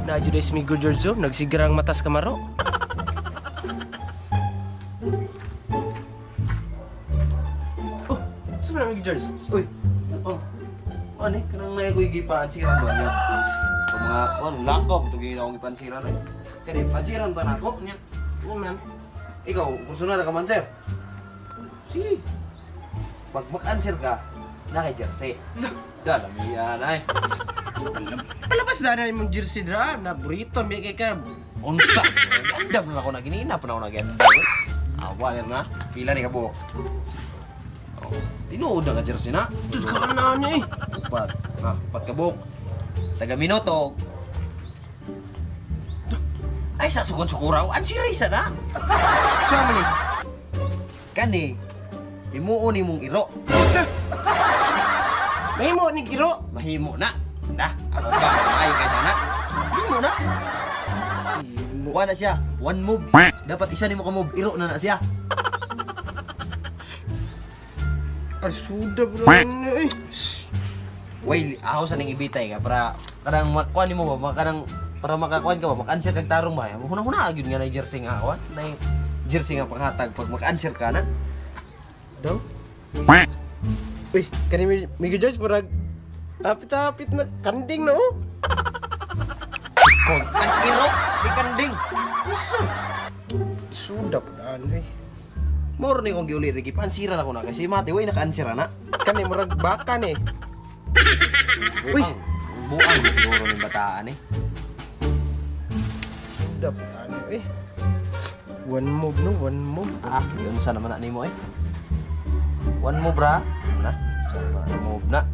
Na judes migo Giorgio, nagsigarang matas kamaro. Oh, saan na migo George? Uy. Oh. Ano eh, kanang na ako igipansiran ba niya? Kung mga, lakop, ito ginawa akong ipansiran eh. Kaya pansiran ba na ako niya? Oo, man. Ikaw, kung sunod ka man, sir. Sige. Pag mag-answer ka, naka-jersey. Dalamihan ay. Palabas na na yung jersey dra, na burrito, may kay ka. Unsa? Ganda mo na ako na ginina, pa na ako na ganda. Awa na, pila ni ka buhok. Oh, tinuod na ka jersey na. Dud ka na niya eh. Upat. Upat ka buhok. Taga minuto. Ay, sa sukod-sukuraw, answer isa na. Saan man eh? Kani, himuon ni mong iro. Mahimo ni Giro. Mahimo na. Ako ba? Ayaw kay na. Mahimo na. Mukha na siya. One move. Dapat isa ni mo ka move. Iro na siya. Suda bro niya eh. Way, ako sa ning ibitay ka para kadang makuha ni mo ba? Kadang para makakuha ka ba? Maka-answer kag tarong ba? Huna-huna agad nga na jersey nga awan. Na jersey nga panghatag pag maka-answer ka na. Daw? Uy, kani Migo George murag apit-apit na kanding no? Kung ang iro, di kanding. Usa. Suda pa eh. Moro ni kong giuli Ricky, pansiran ako na kasi mati way naka-answer na. Kani murag bakan eh. Uy, buang siguro ng bataan eh. Suda pa eh. One move no, one move. Yun sa naman na nimo eh. One move ra. Na. Move na.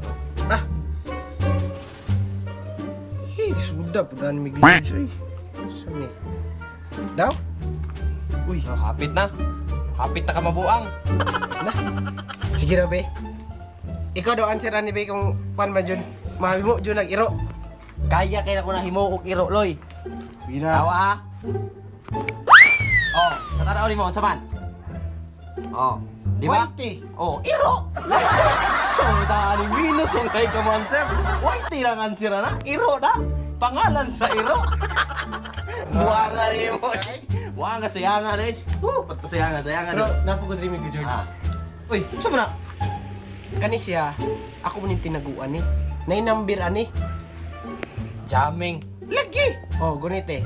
Hey, suda pa Migo George eh. Saan eh? Daw? Uy, hapit na. Hapit na ka mabuang. Na. Sige na be. Ikaw daw answeran ni be kung pan man jud. Mahimo jud nag-iro. Kaya kaya ko na himuok iro, Loy. Bina. Tawa ha. Oh, natanaw ni mo unsa man? Oh, di ba? Whitey. Oh, iro. So dali minus ang kay ka man sir. Whitey lang answer na. Iro na. Pangalan sa iro. Buanga ni mo. Buanga sayangan eh. Patasayangan Pero napugod rin Migo George. Uy, unsa man na? Kani siya, ako man yung tinaguan eh. Nainambir ani. Jamming. Lagi! Oh, gunit eh.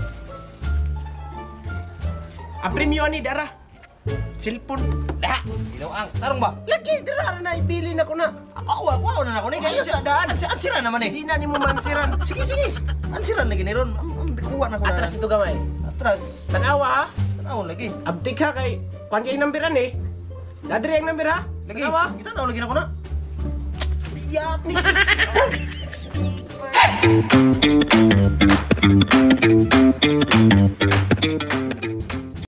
Ang premyo ni Dara. Cellphone. Ginawa ang tarong ba? Lagi, Dara na ibili na ko na. Ako na ako ni Ayos sa daan. Ansiran naman eh. Hindi na ni mo mansiran. Sige. Ansiran lagi ni ron. Ang bikuha na ko na. Atras ito gamay. Atras. Tanawa ha. Tanaw lagi. Abtik ha kay kuan kay nambiran eh. Dadri ang nambir ha. Lagi. Tanawa. Kita na lagi na ko na. Yati.